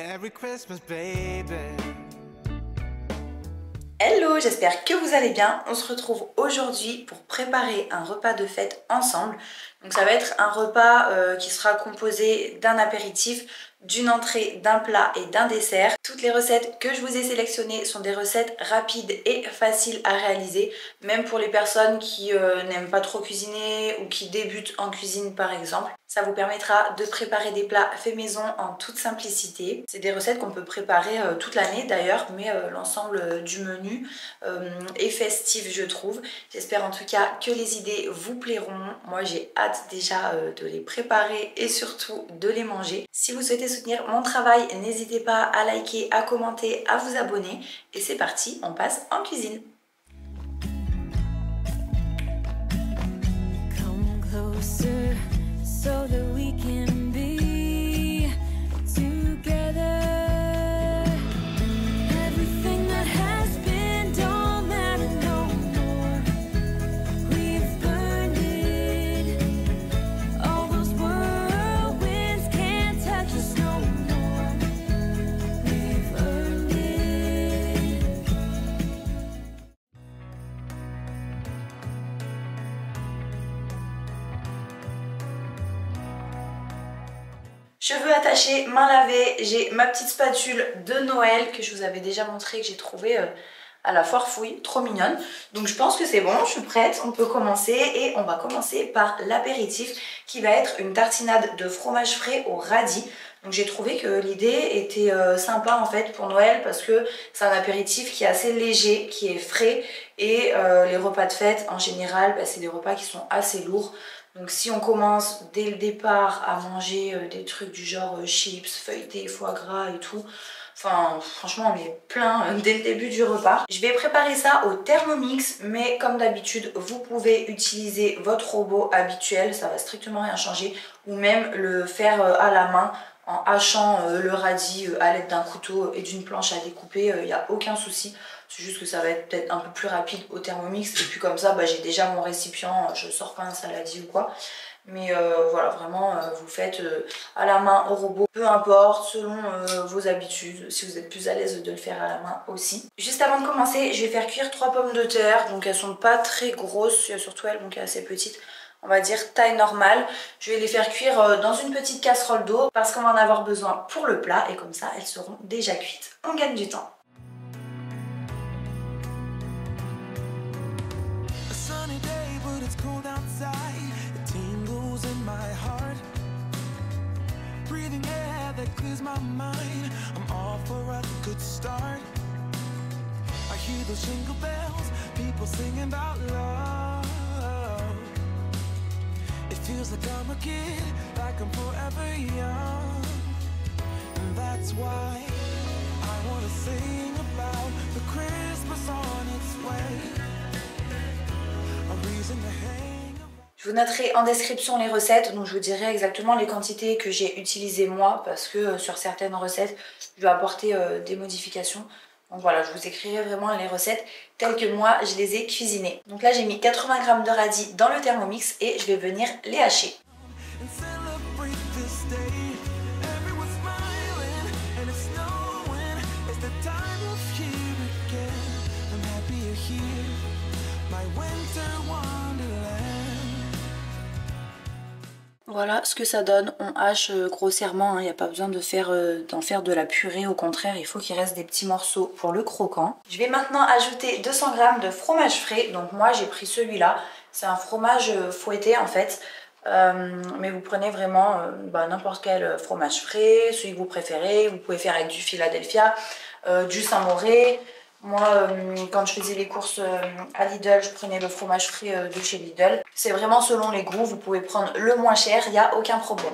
Merry Christmas, baby. Hello, j'espère que vous allez bien. On se retrouve aujourd'hui pour préparer un repas de fête ensemble. Donc ça va être un repas qui sera composé d'un apéritif, d'une entrée, d'un plat et d'un dessert. Toutes les recettes que je vous ai sélectionnées sont des recettes rapides et faciles à réaliser, même pour les personnes qui n'aiment pas trop cuisiner ou qui débutent en cuisine par exemple. Ça vous permettra de préparer des plats faits maison en toute simplicité. C'est des recettes qu'on peut préparer toute l'année d'ailleurs, mais l'ensemble du menu est festif je trouve. J'espère en tout cas que les idées vous plairont. Moi j'ai hâte déjà de les préparer et surtout de les manger. Si vous souhaitez soutenir mon travail, n'hésitez pas à liker, à commenter, à vous abonner. Et c'est parti, on passe en cuisine. Come closer so that we can be together. Everything that has been don't matter no more. We've burned it. All those whirlwinds can't touch us no more. We've earned it. Cheveux attachés, mains lavées, j'ai ma petite spatule de Noël que je vous avais déjà montré, que j'ai trouvée à la foire fouille, trop mignonne. Donc je pense que c'est bon, je suis prête, on peut commencer et on va commencer par l'apéritif qui va être une tartinade de fromage frais au radis. Donc j'ai trouvé que l'idée était sympa en fait pour Noël parce que c'est un apéritif qui est assez léger, qui est frais et les repas de fête en général, c'est des repas qui sont assez lourds. Donc si on commence dès le départ à manger des trucs du genre chips, feuilletés, foie gras et tout, enfin franchement on est plein dès le début du repas. Je vais préparer ça au Thermomix, mais comme d'habitude vous pouvez utiliser votre robot habituel, ça va strictement rien changer, ou même le faire à la main en hachant le radis à l'aide d'un couteau et d'une planche à découper, il n'y a aucun souci. C'est juste que ça va être peut-être un peu plus rapide au Thermomix. Et puis comme ça, j'ai déjà mon récipient, je sors pas un saladier ou quoi. Mais voilà, vraiment, vous faites à la main, au robot, peu importe, selon vos habitudes, si vous êtes plus à l'aise de le faire à la main aussi. Juste avant de commencer, je vais faire cuire 3 pommes de terre. Donc elles sont pas très grosses, surtout elles, donc assez petites. On va dire taille normale. Je vais les faire cuire dans une petite casserole d'eau parce qu'on va en avoir besoin pour le plat. Et comme ça, elles seront déjà cuites. On gagne du temps. Breathing air that clears my mind. I'm all for a good start. I hear those jingle bells, people singing about love. It feels like I'm a kid, like I'm forever young. And that's why I want to sing about the Christmas on its way. A reason to hang. Je vous noterai en description les recettes, donc je vous dirai exactement les quantités que j'ai utilisées moi parce que sur certaines recettes, je vais apporter des modifications. Donc voilà, je vous écrirai vraiment les recettes telles que moi je les ai cuisinées. Donc là j'ai mis 80 g de radis dans le Thermomix et je vais venir les hacher. Voilà ce que ça donne, on hache grossièrement, il n'y a pas besoin d'en faire de la purée, au contraire il faut qu'il reste des petits morceaux pour le croquant. Je vais maintenant ajouter 200 g de fromage frais, donc moi j'ai pris celui-là, c'est un fromage fouetté en fait, mais vous prenez vraiment n'importe quel fromage frais, celui que vous préférez, vous pouvez faire avec du Philadelphia, du Saint-Mauré. Moi, quand je faisais les courses à Lidl, je prenais le fromage frais de chez Lidl. C'est vraiment selon les goûts, vous pouvez prendre le moins cher, il n'y a aucun problème.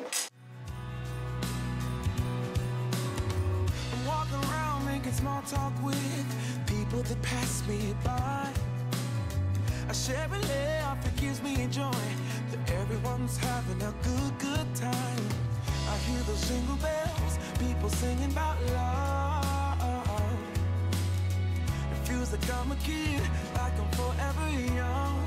Feels like I'm a kid, like I'm forever young.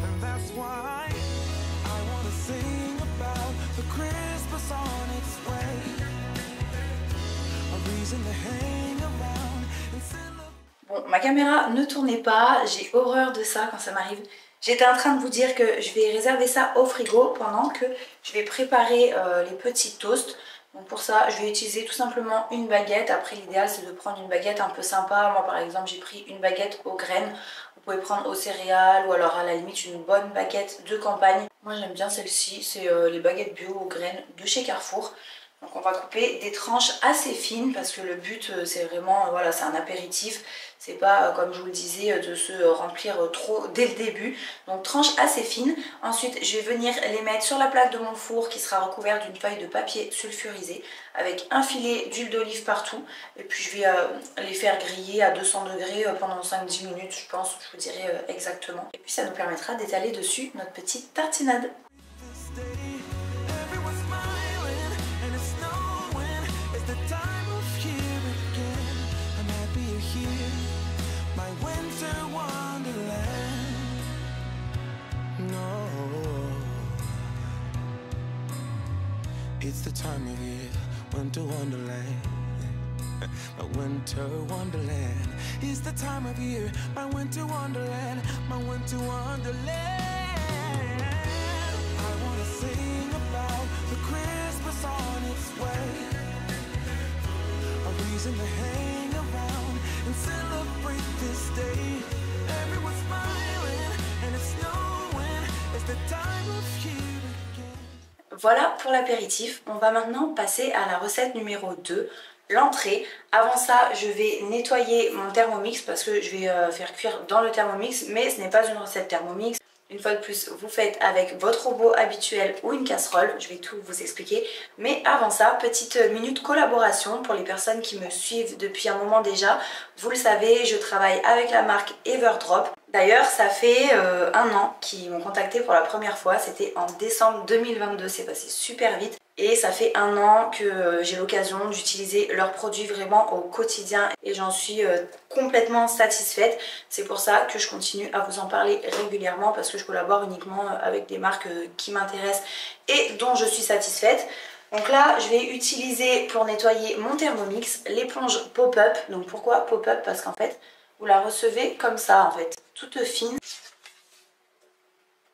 And that's why I wanna sing about the Christmas on its way. reason to hang around and celebrate. Bon, ma caméra ne tournait pas, j'ai horreur de ça quand ça m'arrive. J'étais en train de vous dire que je vais réserver ça au frigo pendant que je vais préparer les petits toasts. Donc pour ça, je vais utiliser tout simplement une baguette. Après, l'idéal c'est de prendre une baguette un peu sympa. Moi par exemple, j'ai pris une baguette aux graines. Vous pouvez prendre aux céréales ou alors à la limite une bonne baguette de campagne. Moi j'aime bien celle-ci, c'est les baguettes bio aux graines de chez Carrefour. Donc on va couper des tranches assez fines parce que le but c'est vraiment, voilà, c'est un apéritif. C'est pas, comme je vous le disais, de se remplir trop dès le début. Donc tranches assez fines. Ensuite je vais venir les mettre sur la plaque de mon four qui sera recouverte d'une feuille de papier sulfurisé avec un filet d'huile d'olive partout. Et puis je vais les faire griller à 200 degrés pendant 5-10 minutes je pense, je vous dirai exactement. Et puis ça nous permettra d'étaler dessus notre petite tartinade. This day, everyone's smiling and it's snowing. It's the time of year again. I'm happy you're here, my winter wonderland. No, it's the time of year, winter wonderland. My winter wonderland. It's the time of year, my winter wonderland, my winter wonderland. I wanna sing about the Christmas on its way. A reason to hang around and celebrate this day. Everyone's smiling and it's snowing. It's the time of year again. Voilà pour l'apéritif. On va maintenant passer à la recette numéro 2. L'entrée. Avant ça, je vais nettoyer mon Thermomix parce que je vais faire cuire dans le Thermomix, mais ce n'est pas une recette Thermomix. Une fois de plus, vous faites avec votre robot habituel ou une casserole, je vais tout vous expliquer. Mais avant ça, petite minute collaboration pour les personnes qui me suivent depuis un moment déjà. Vous le savez, je travaille avec la marque Everdrop. D'ailleurs, ça fait un an qu'ils m'ont contacté pour la première fois, c'était en décembre 2022, c'est passé super vite. Et ça fait un an que j'ai l'occasion d'utiliser leurs produits vraiment au quotidien et j'en suis complètement satisfaite. C'est pour ça que je continue à vous en parler régulièrement parce que je collabore uniquement avec des marques qui m'intéressent et dont je suis satisfaite. Donc là, je vais utiliser pour nettoyer mon Thermomix l'éponge pop-up. Donc pourquoi pop-up? Parce qu'en fait, vous la recevez comme ça en fait, toute fine.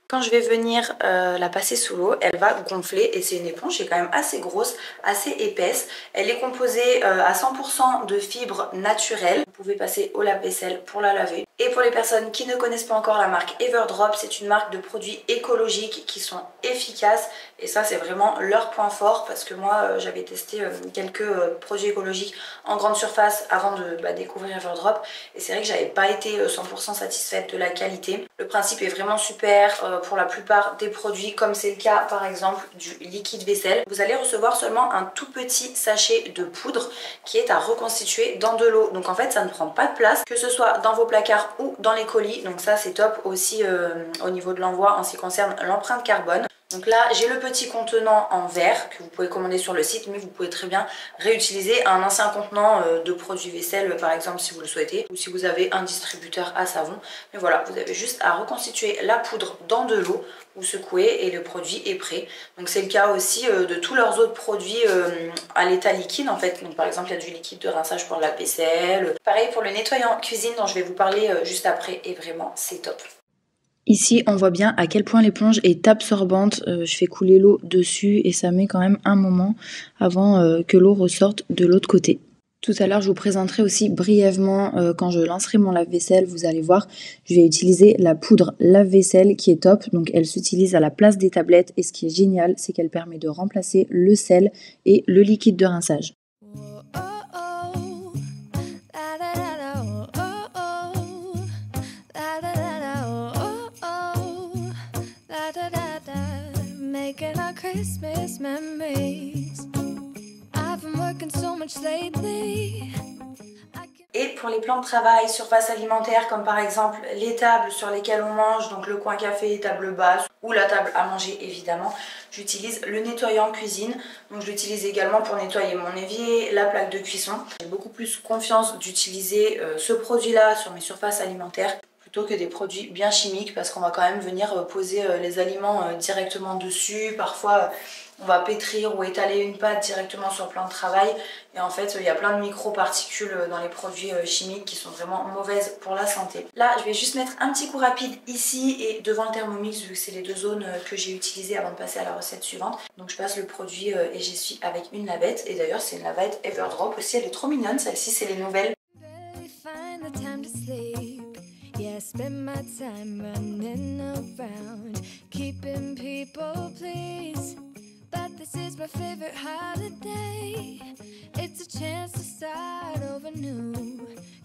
Quand je vais venir la passer sous l'eau, elle va gonfler et c'est une éponge qui est quand même assez grosse, assez épaisse. Elle est composée à 100% de fibres naturelles. Vous pouvez passer au lave-vaisselle pour la laver. Et pour les personnes qui ne connaissent pas encore la marque Everdrop, c'est une marque de produits écologiques qui sont efficaces. Et ça, c'est vraiment leur point fort parce que moi, j'avais testé quelques produits écologiques en grande surface avant de découvrir Everdrop. Et c'est vrai que j'avais pas été 100% satisfaite de la qualité. Le principe est vraiment super pour la plupart des produits, comme c'est le cas par exemple du liquide vaisselle. Vous allez recevoir seulement un tout petit sachet de poudre qui est à reconstituer dans de l'eau. Donc en fait, ça ne prend pas de place, que ce soit dans vos placards ou dans les colis. Donc ça, c'est top aussi au niveau de l'envoi en ce qui concerne l'empreinte carbone. Donc là, j'ai le petit contenant en verre que vous pouvez commander sur le site, mais vous pouvez très bien réutiliser un ancien contenant de produits vaisselle, par exemple, si vous le souhaitez, ou si vous avez un distributeur à savon. Mais voilà, vous avez juste à reconstituer la poudre dans de l'eau, ou secouer et le produit est prêt. Donc c'est le cas aussi de tous leurs autres produits à l'état liquide en fait. Donc par exemple, il y a du liquide de rinçage pour la vaisselle. Pareil pour le nettoyant cuisine dont je vais vous parler juste après, et vraiment, c'est top. Ici, on voit bien à quel point l'éponge est absorbante. Je fais couler l'eau dessus et ça met quand même un moment avant que l'eau ressorte de l'autre côté. Tout à l'heure, je vous présenterai aussi brièvement quand je lancerai mon lave-vaisselle. Vous allez voir, je vais utiliser la poudre lave-vaisselle qui est top. Donc, elle s'utilise à la place des tablettes et ce qui est génial, c'est qu'elle permet de remplacer le sel et le liquide de rinçage. Making our Christmas memories. I've been working so much lately. Et pour les plans de travail, surface alimentaire, comme par exemple les tables sur lesquelles on mange, donc le coin café, table basse ou la table à manger évidemment, j'utilise le nettoyant cuisine. Donc je l'utilise également pour nettoyer mon évier, la plaque de cuisson. J'ai beaucoup plus confiance d'utiliser ce produit-là sur mes surfaces alimentaires plutôt que des produits bien chimiques parce qu'on va quand même venir poser les aliments directement dessus. Parfois on va pétrir ou étaler une pâte directement sur le plan de travail et en fait il y a plein de micro-particules dans les produits chimiques qui sont vraiment mauvaises pour la santé. Là je vais juste mettre un petit coup rapide ici et devant le Thermomix vu que c'est les deux zones que j'ai utilisées avant de passer à la recette suivante. Donc je passe le produit et j'essuie avec une lavette et d'ailleurs c'est une lavette Everdrop aussi, elle est trop mignonne, celle-ci c'est les nouvelles. Yeah, I spend my time running around, keeping people pleased. But this is my favorite holiday. It's a chance to start over new.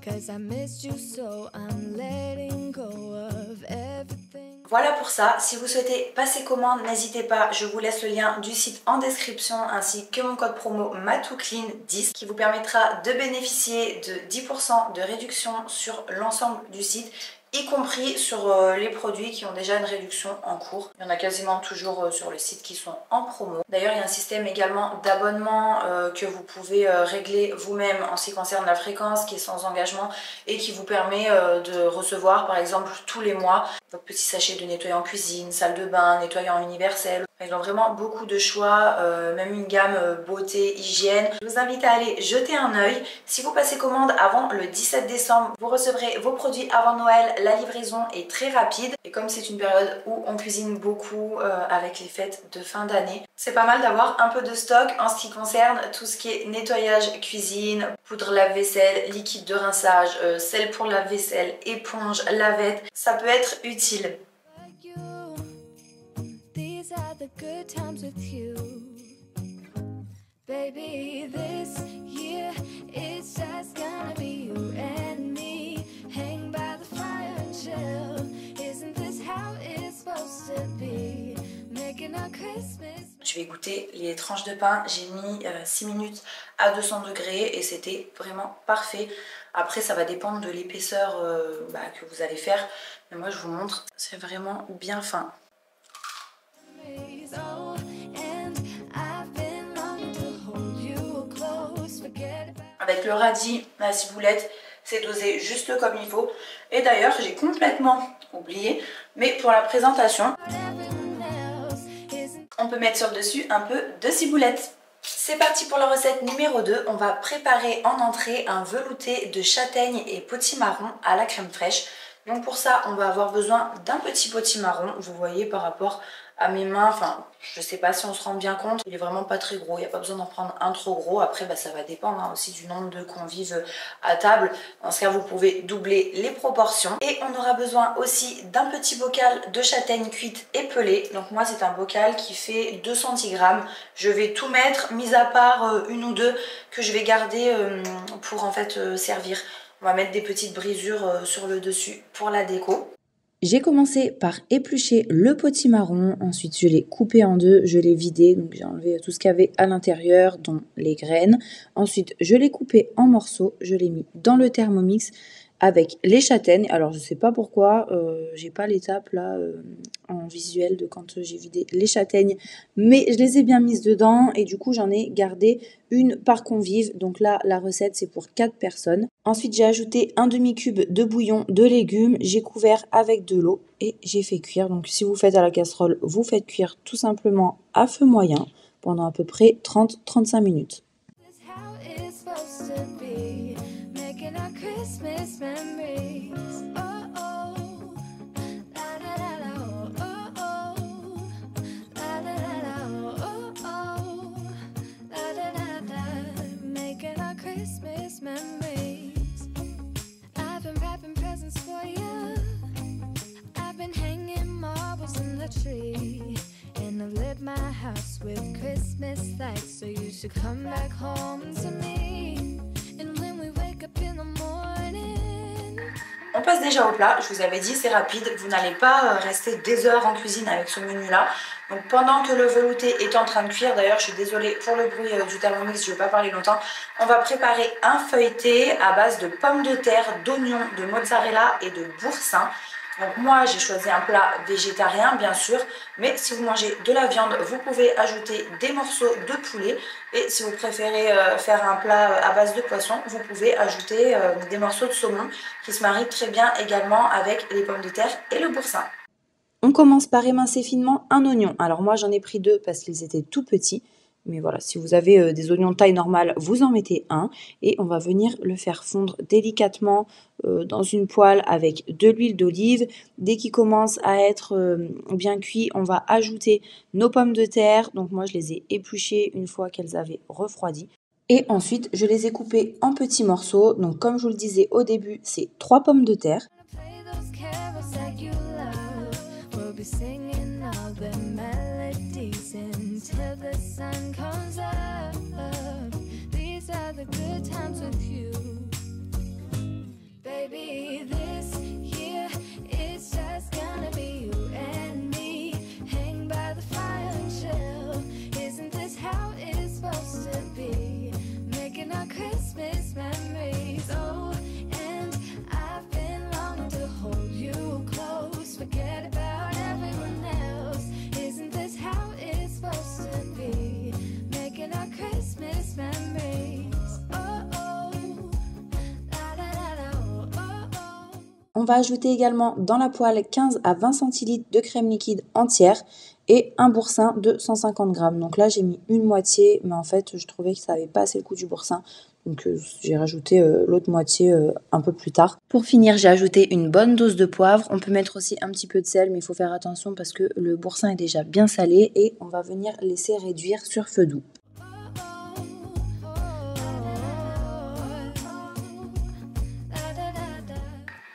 Cause I missed you so I'm letting go of everything. Voilà pour ça, si vous souhaitez passer commande, n'hésitez pas, je vous laisse le lien du site en description ainsi que mon code promo MatouClean10 qui vous permettra de bénéficier de 10% de réduction sur l'ensemble du site, y compris sur les produits qui ont déjà une réduction en cours. Il y en a quasiment toujours sur le site qui sont en promo. D'ailleurs, il y a un système également d'abonnement que vous pouvez régler vous-même en ce qui concerne la fréquence, qui est sans engagement et qui vous permet de recevoir par exemple tous les mois votre petit sachet de nettoyant cuisine, salle de bain, nettoyant universel. Ils ont vraiment beaucoup de choix, même une gamme beauté, hygiène. Je vous invite à aller jeter un œil. Si vous passez commande avant le 17 décembre, vous recevrez vos produits avant Noël. La livraison est très rapide. Et comme c'est une période où on cuisine beaucoup avec les fêtes de fin d'année, c'est pas mal d'avoir un peu de stock en ce qui concerne tout ce qui est nettoyage cuisine, poudre lave-vaisselle, liquide de rinçage, sel pour lave-vaisselle, éponge, lavette. Ça peut être utile. These are the good times with you. Baby, this year it's just gonna be you and me. Hang by the fire and chill. Isn't this how it's supposed to be? Making our Christmas. Je vais goûter les tranches de pain. J'ai mis 6 minutes à 200 degrés et c'était vraiment parfait. Après, ça va dépendre de l'épaisseur que vous allez faire. Mais moi, je vous montre, c'est vraiment bien fin. Avec le radis, la ciboulette, c'est dosé juste comme il faut. Et d'ailleurs, j'ai complètement oublié, mais pour la présentation, on peut mettre sur le dessus un peu de ciboulette. C'est parti pour la recette numéro 2. On va préparer en entrée un velouté de châtaigne et potimarron à la crème fraîche. Donc pour ça, on va avoir besoin d'un petit potimarron. Vous voyez par rapport à mes mains, enfin je sais pas si on se rend bien compte, il est vraiment pas très gros, il n'y a pas besoin d'en prendre un trop gros. Après ça va dépendre aussi du nombre de convives à table. Dans ce cas vous pouvez doubler les proportions. Et on aura besoin aussi d'un petit bocal de châtaigne cuite et pelée. Donc moi c'est un bocal qui fait 200 g. Je vais tout mettre, mis à part une ou deux que je vais garder pour en fait servir. On va mettre des petites brisures sur le dessus pour la déco. J'ai commencé par éplucher le potimarron, ensuite je l'ai coupé en deux, je l'ai vidé, donc j'ai enlevé tout ce qu'il y avait à l'intérieur, dont les graines. Ensuite je l'ai coupé en morceaux, je l'ai mis dans le Thermomix avec les châtaignes. Alors je sais pas pourquoi, j'ai pas l'étape là en visuel de quand j'ai vidé les châtaignes, mais je les ai bien mises dedans et du coup j'en ai gardé une par convive. Donc là la recette c'est pour 4 personnes. Ensuite j'ai ajouté un demi-cube de bouillon de légumes, j'ai couvert avec de l'eau et j'ai fait cuire. Donc si vous faites à la casserole, vous faites cuire tout simplement à feu moyen pendant à peu près 30-35 minutes. Christmas memories. Oh oh, la la la la. Oh oh, la la la la. Oh oh, la la la la. Making our Christmas memories. I've been wrapping presents for you. I've been hanging marbles in the tree. And I've lit my house with Christmas lights. So you should come back home to me. And when we wake up in the morning. On passe déjà au plat, je vous avais dit c'est rapide, vous n'allez pas rester des heures en cuisine avec ce menu là. Donc pendant que le velouté est en train de cuire, d'ailleurs je suis désolée pour le bruit du Thermomix, je ne vais pas parler longtemps. On va préparer un feuilleté à base de pommes de terre, d'oignons, de mozzarella et de boursin. Donc moi j'ai choisi un plat végétarien bien sûr, mais si vous mangez de la viande, vous pouvez ajouter des morceaux de poulet. Et si vous préférez faire un plat à base de poisson, vous pouvez ajouter des morceaux de saumon qui se marient très bien également avec les pommes de terre et le boursin. On commence par émincer finement un oignon. Alors moi j'en ai pris 2 parce qu'ils étaient tout petits. Mais voilà, si vous avez des oignons de taille normale, vous en mettez un. Et on va venir le faire fondre délicatement dans une poêle avec de l'huile d'olive. Dès qu'il commence à être bien cuit, on va ajouter nos pommes de terre. Donc moi je les ai épluchées une fois qu'elles avaient refroidi. Et ensuite, je les ai coupées en petits morceaux. Donc comme je vous le disais au début, c'est 3 pommes de terre. Play those carols that you love. We'll be singing all the melodies until the sun comes up. These are the good times with you. Baby, this here is just gonna be you and me. Hang by the fire and chill. Isn't this how it's supposed to be? Making our Christmas memories. Oh, and I've been longing to hold you close. Forget about everyone else. Isn't this how it's supposed to be? Making our Christmas memories. Oh, oh. La, la, la, la, oh, oh, oh. On va ajouter également dans la poêle 15 à 20 centilitres de crème liquide entière et un boursin de 150 g. Donc là j'ai mis une moitié, mais en fait je trouvais que ça n'avait pas assez le goût du boursin. Donc j'ai rajouté l'autre moitié un peu plus tard. Pour finir, j'ai ajouté une bonne dose de poivre. On peut mettre aussi un petit peu de sel, mais il faut faire attention parce que le boursin est déjà bien salé. Et on va venir laisser réduire sur feu doux.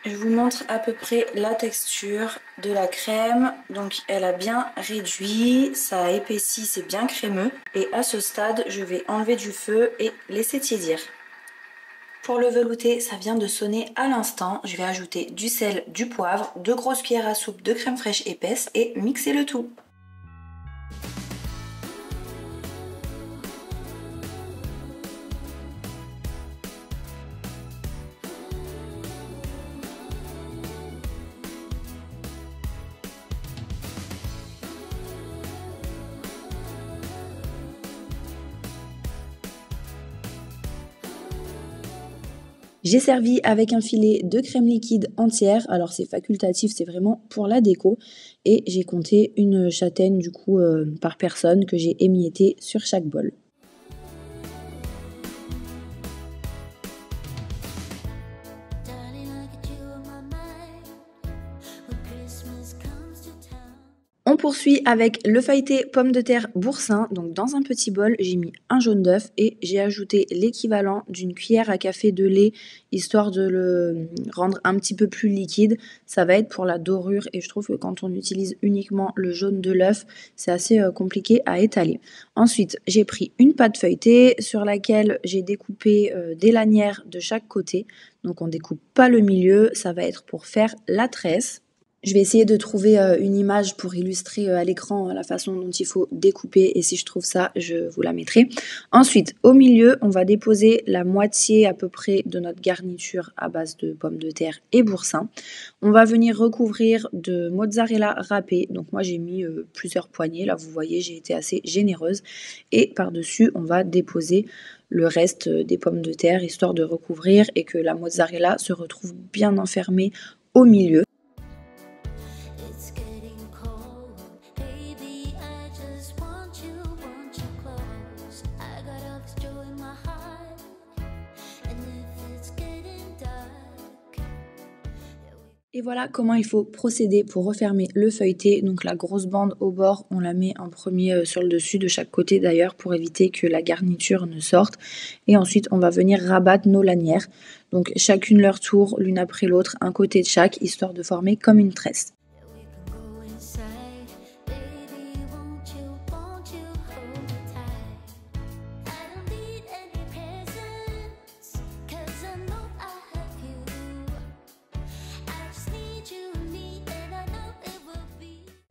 Je vous montre à peu près la texture de la crème. Donc elle a bien réduit, ça a épaissi, c'est bien crémeux. Et à ce stade, je vais enlever du feu et laisser tiédir. Pour le velouter, ça vient de sonner à l'instant. Je vais ajouter du sel, du poivre, 2 grosses cuillères à soupe de crème fraîche épaisse et mixer le tout. J'ai servi avec un filet de crème liquide entière, alors c'est facultatif, c'est vraiment pour la déco. Et j'ai compté une châtaigne du coup par personne que j'ai émiettée sur chaque bol. On poursuit avec le feuilleté pomme de terre boursin. Donc dans un petit bol, j'ai mis un jaune d'œuf et j'ai ajouté l'équivalent d'une cuillère à café de lait, histoire de le rendre un petit peu plus liquide. Ça va être pour la dorure et je trouve que quand on utilise uniquement le jaune de l'œuf, c'est assez compliqué à étaler. Ensuite, j'ai pris une pâte feuilletée sur laquelle j'ai découpé des lanières de chaque côté. Donc on découpe pas le milieu, ça va être pour faire la tresse. Je vais essayer de trouver une image pour illustrer à l'écran la façon dont il faut découper et si je trouve ça, je vous la mettrai. Ensuite, au milieu, on va déposer la moitié à peu près de notre garniture à base de pommes de terre et boursin. On va venir recouvrir de mozzarella râpée. Donc moi, j'ai mis plusieurs poignées. Là, vous voyez, j'ai été assez généreuse. Et par-dessus, on va déposer le reste des pommes de terre, histoire de recouvrir et que la mozzarella se retrouve bien enfermée au milieu. Et voilà comment il faut procéder pour refermer le feuilleté. Donc la grosse bande au bord, on la met en premier sur le dessus de chaque côté d'ailleurs pour éviter que la garniture ne sorte. Et ensuite on va venir rabattre nos lanières. Donc chacune leur tour, l'une après l'autre, un côté de chaque, histoire de former comme une tresse.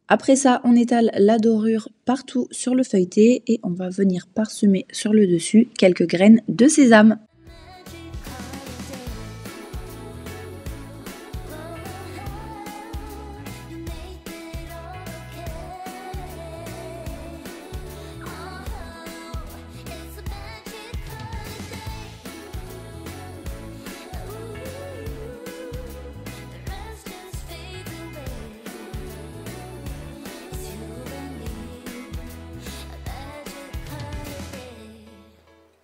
Après ça, on étale la dorure partout sur le feuilleté et on va venir parsemer sur le dessus quelques graines de sésame.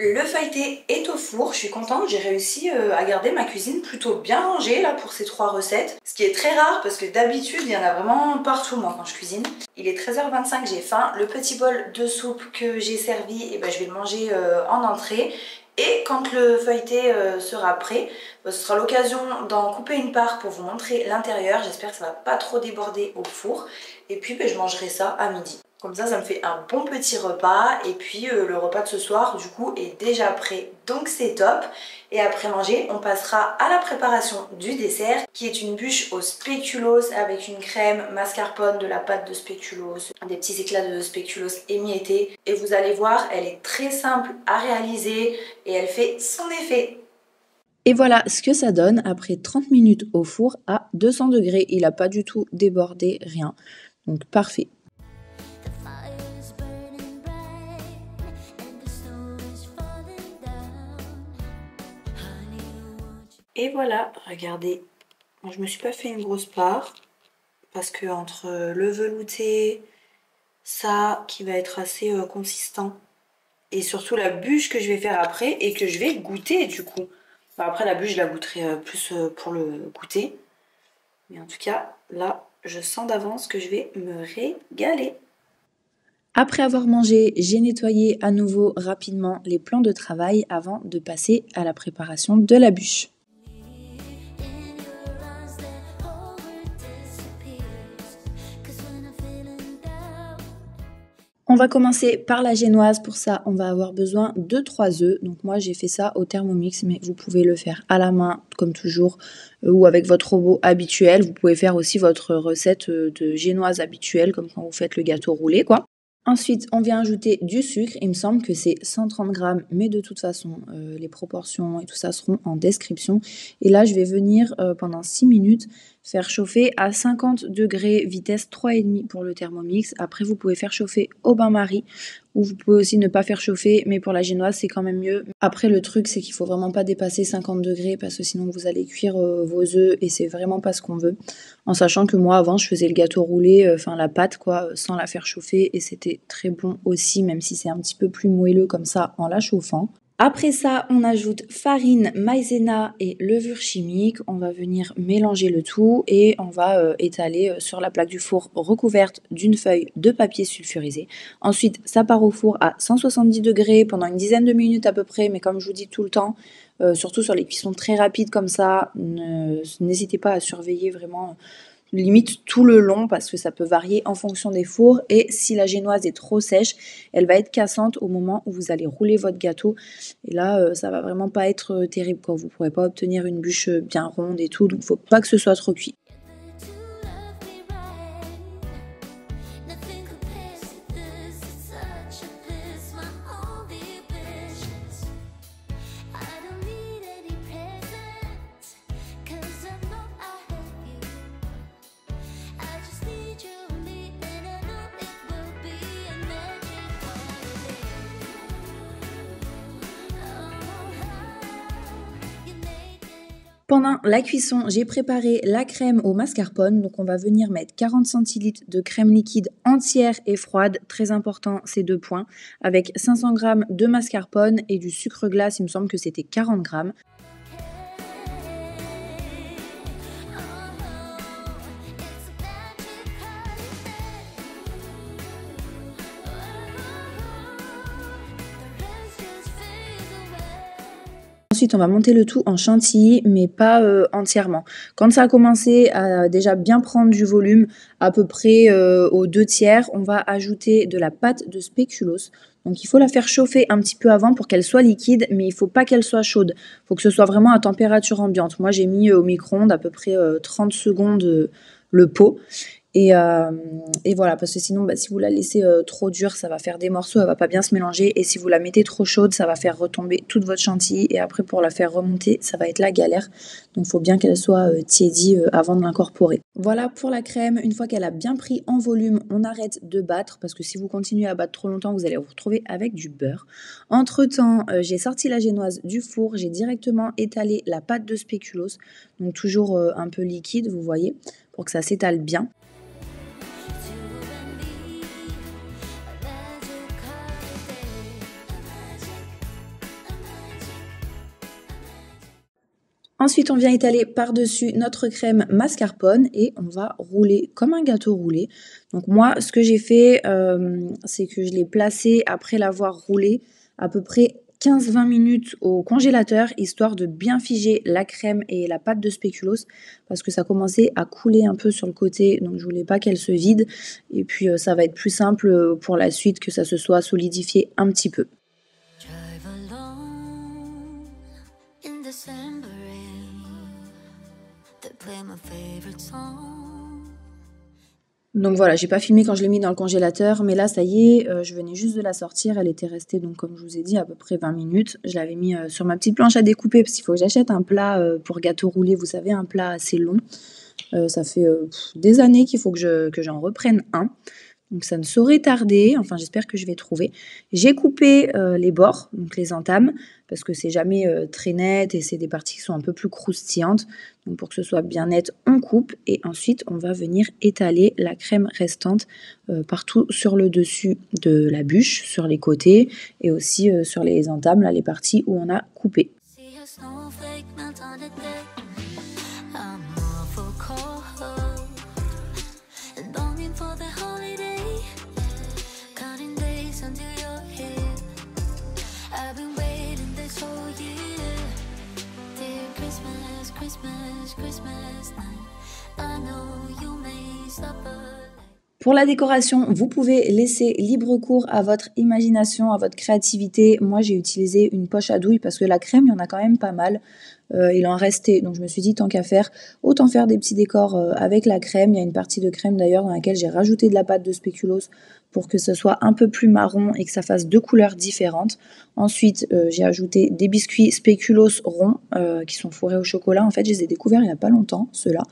Le feuilleté est au four, je suis contente, j'ai réussi à garder ma cuisine plutôt bien rangée là pour ces 3 recettes. Ce qui est très rare parce que d'habitude il y en a vraiment partout moi quand je cuisine. Il est 13h25, j'ai faim. Le petit bol de soupe que j'ai servi, je vais le manger en entrée. Et quand le feuilleté sera prêt, ce sera l'occasion d'en couper une part pour vous montrer l'intérieur. J'espère que ça va pas trop déborder au four. Et puis je mangerai ça à midi. Comme ça me fait un bon petit repas. Et puis le repas de ce soir du coup est déjà prêt. Donc c'est top. Et après manger, on passera à la préparation du dessert qui est une bûche au spéculoos avec une crème mascarpone, de la pâte de spéculoos, des petits éclats de spéculoos émiettés. Et vous allez voir, elle est très simple à réaliser et elle fait son effet. Et voilà ce que ça donne après 30 minutes au four à 200 degrés. Il n'a pas du tout débordé, rien. Donc parfait. The fire is burning bright and the snow is falling down. Honey, won't you Et voilà, regardez, je me suis pas fait une grosse part parce que entre le velouté, ça qui va être assez consistant et surtout la bûche que je vais faire après et que je vais goûter du coup. Après la bûche je la goûterai plus pour le goûter, mais en tout cas là je sens d'avance que je vais me régaler. Après avoir mangé, j'ai nettoyé à nouveau rapidement les plans de travail avant de passer à la préparation de la bûche. in your eyes that over disappears? 'Cause when I'm feeling down, On va commencer par la génoise. Pour ça, on va avoir besoin de 3 œufs. Donc moi, j'ai fait ça au Thermomix, mais vous pouvez le faire à la main, comme toujours, ou avec votre robot habituel. Vous pouvez faire aussi votre recette de génoise habituelle, comme quand vous faites le gâteau roulé, quoi. Ensuite, on vient ajouter du sucre. Il me semble que c'est 130 grammes, mais de toute façon, les proportions et tout ça seront en description. Et là, je vais venir pendant 6 minutes faire chauffer à 50 degrés, vitesse 3,5 pour le Thermomix. Après, vous pouvez faire chauffer au bain-marie ou vous pouvez aussi ne pas faire chauffer, mais pour la génoise, c'est quand même mieux. Après, le truc, c'est qu'il faut vraiment pas dépasser 50 degrés parce que sinon, vous allez cuire vos œufs et c'est vraiment pas ce qu'on veut. En sachant que moi, avant, je faisais le gâteau roulé, la pâte, quoi, sans la faire chauffer et c'était très bon aussi, même si c'est un petit peu plus moelleux comme ça en la chauffant. Après ça, on ajoute farine, maïzena et levure chimique. On va venir mélanger le tout et on va étaler sur la plaque du four recouverte d'une feuille de papier sulfurisé. Ensuite, ça part au four à 170 degrés pendant une dizaine de minutes à peu près, mais comme je vous dis tout le temps, surtout sur les cuissons très rapides comme ça, n'hésitez pas à surveiller vraiment limite tout le long parce que ça peut varier en fonction des fours et si la génoise est trop sèche, elle va être cassante au moment où vous allez rouler votre gâteau et là ça va vraiment pas être terrible quoi. Vous pourrez pas obtenir une bûche bien ronde et tout, donc faut pas que ce soit trop cuit. the two love me right. Nothing compares to this. It's such a bliss, my only wishes. I don't need any presents, 'cause I know I have you. I just need you and me, and I know it will be a magic holiday. You make it. Pendant la cuisson, j'ai préparé la crème au mascarpone. Donc on va venir mettre 40 centilitres de crème liquide entière et froide. Très important, ces 2 points. Avec 500 g de mascarpone et du sucre glace, il me semble que c'était 40 g. Ensuite, on va monter le tout en chantilly, mais pas entièrement. Quand ça a commencé à déjà bien prendre du volume, à peu près aux 2/3, on va ajouter de la pâte de spéculoos. Donc il faut la faire chauffer un petit peu avant pour qu'elle soit liquide, mais il ne faut pas qu'elle soit chaude. Il faut que ce soit vraiment à température ambiante. Moi, j'ai mis au micro-ondes à peu près 30 secondes le pot. Et voilà, parce que sinon, si vous la laissez trop dure, ça va faire des morceaux, elle va pas bien se mélanger. Et si vous la mettez trop chaude, ça va faire retomber toute votre chantilly. Et après, pour la faire remonter, ça va être la galère. Donc, il faut bien qu'elle soit tiédie avant de l'incorporer. Voilà pour la crème. Une fois qu'elle a bien pris en volume, on arrête de battre. Parce que si vous continuez à battre trop longtemps, vous allez vous retrouver avec du beurre. Entre-temps, j'ai sorti la génoise du four. J'ai directement étalé la pâte de spéculoos. Donc, toujours un peu liquide, vous voyez, pour que ça s'étale bien. Ensuite, on vient étaler par-dessus notre crème mascarpone et on va rouler comme un gâteau roulé. Donc moi, ce que j'ai fait, c'est que je l'ai placé après l'avoir roulé à peu près 15-20 minutes au congélateur, histoire de bien figer la crème et la pâte de spéculoos, parce que ça commençait à couler un peu sur le côté, donc je voulais pas qu'elle se vide. Et puis ça va être plus simple pour la suite que ça se soit solidifié un petit peu. Drive alone in December rain. They play my favorite song. Donc voilà, j'ai pas filmé quand je l'ai mis dans le congélateur, mais là ça y est, je venais juste de la sortir. Elle était restée, donc comme je vous ai dit, à peu près 20 minutes. Je l'avais mis sur ma petite planche à découper parce qu'il faut que j'achète un plat pour gâteau roulé, vous savez, un plat assez long. Ça fait des années qu'il faut que j'en reprenne un. Donc ça ne saurait tarder, enfin j'espère que je vais trouver. J'ai coupé les bords, donc les entames, parce que c'est jamais très net et c'est des parties qui sont un peu plus croustillantes. Donc pour que ce soit bien net, on coupe et ensuite on va venir étaler la crème restante partout sur le dessus de la bûche, sur les côtés et aussi sur les entames, là les parties où on a coupé. See a snowflake melt on the deck. I'm awful cold and longing for the holiday. Counting days until you're here. I've been waiting this whole year. Dear Christmas, Christmas, Christmas night. I know you may suffer. Pour la décoration, vous pouvez laisser libre cours à votre imagination, à votre créativité. Moi, j'ai utilisé une poche à douille parce que la crème, il y en a quand même pas mal. Il en restait, donc je me suis dit tant qu'à faire, autant faire des petits décors avec la crème. Il y a une partie de crème d'ailleurs dans laquelle j'ai rajouté de la pâte de spéculoos pour que ce soit un peu plus marron et que ça fasse 2 couleurs différentes. Ensuite, j'ai ajouté des biscuits spéculoos ronds qui sont fourrés au chocolat. En fait, je les ai découverts il n'y a pas longtemps, ceux-là.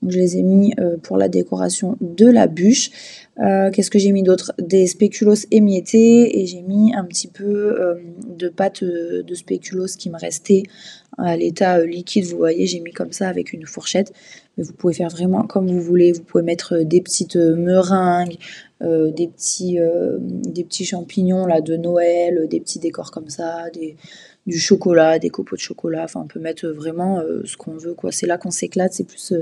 Donc je les ai mis pour la décoration de la bûche. Qu'est-ce que j'ai mis d'autre? Des spéculoos émiettés et j'ai mis un petit peu de pâte de spéculoos qui me restait à l'état liquide. Vous voyez, j'ai mis comme ça avec une fourchette. Mais vous pouvez faire vraiment comme vous voulez. Vous pouvez mettre des petites meringues, des petits champignons là de Noël, des petits décors comme ça, du chocolat, des copeaux de chocolat. Enfin, on peut mettre vraiment ce qu'on veut, quoi. C'est là qu'on s'éclate. C'est plus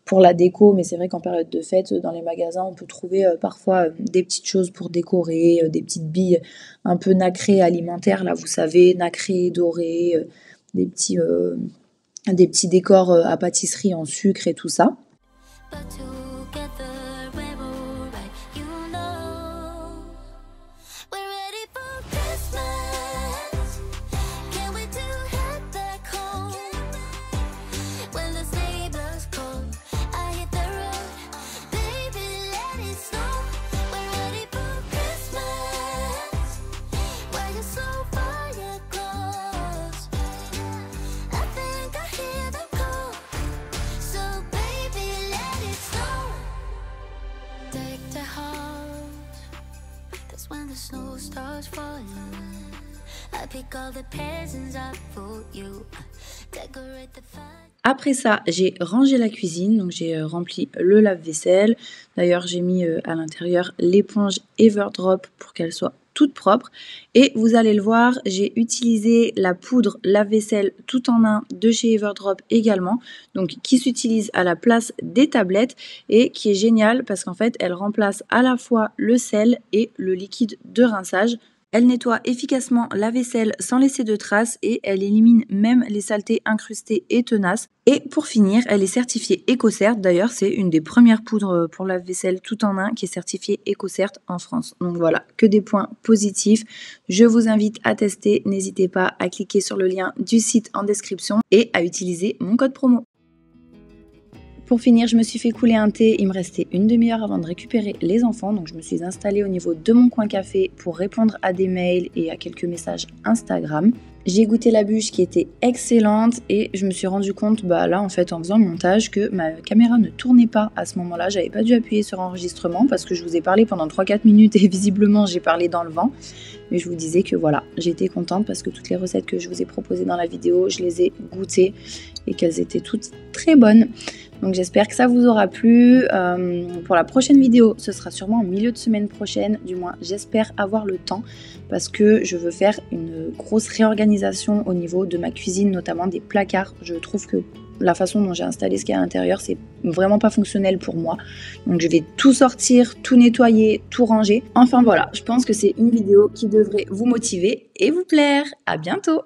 pour la déco, mais c'est vrai qu'en période de fête, dans les magasins, on peut trouver parfois des petites choses pour décorer, des petites billes un peu nacrées alimentaires, là, vous savez, nacrées, dorées, des petits décors à pâtisserie en sucre et tout ça. But together we're alright, you know. We're ready for Christmas. Can't wait to head back home. When the sleigh blows cold, I hit the road. Baby, let it snow. We're ready for Christmas. Why you so far yet close? I think I hear them call. So baby, let it snow. Take the house. That's when the snow starts falling. I pick all the presents up for you. Decorate the fire. Après ça, j'ai rangé la cuisine, donc j'ai rempli le lave-vaisselle. D'ailleurs, j'ai mis à l'intérieur l'éponge Everdrop pour qu'elle soit toute propre. Et vous allez le voir, j'ai utilisé la poudre lave-vaisselle tout en un de chez Everdrop également, donc qui s'utilise à la place des tablettes et qui est géniale parce qu'en fait, elle remplace à la fois le sel et le liquide de rinçage. Elle nettoie efficacement la vaisselle sans laisser de traces et elle élimine même les saletés incrustées et tenaces. Et pour finir, elle est certifiée EcoCert. D'ailleurs, c'est une des premières poudres pour lave-vaisselle tout en un qui est certifiée EcoCert en France. Donc voilà, que des points positifs. Je vous invite à tester. N'hésitez pas à cliquer sur le lien du site en description et à utiliser mon code promo. Pour finir, je me suis fait couler un thé. Il me restait une demi-heure avant de récupérer les enfants. Donc, je me suis installée au niveau de mon coin café pour répondre à des mails et à quelques messages Instagram. J'ai goûté la bûche qui était excellente et je me suis rendu compte, là en fait en faisant le montage, que ma caméra ne tournait pas à ce moment-là. J'avais pas dû appuyer sur enregistrement parce que je vous ai parlé pendant 3-4 minutes et visiblement j'ai parlé dans le vent. Mais je vous disais que voilà, j'étais contente parce que toutes les recettes que je vous ai proposées dans la vidéo, je les ai goûtées et qu'elles étaient toutes très bonnes. Donc j'espère que ça vous aura plu. Pour la prochaine vidéo, ce sera sûrement en milieu de semaine prochaine, du moins j'espère avoir le temps parce que je veux faire une grosse réorganisation au niveau de ma cuisine, notamment des placards. Je trouve que la façon dont j'ai installé ce qu'il y a à l'intérieur, c'est vraiment pas fonctionnel pour moi. Donc je vais tout sortir, tout nettoyer, tout ranger. Enfin voilà, je pense que c'est une vidéo qui devrait vous motiver et vous plaire. À bientôt!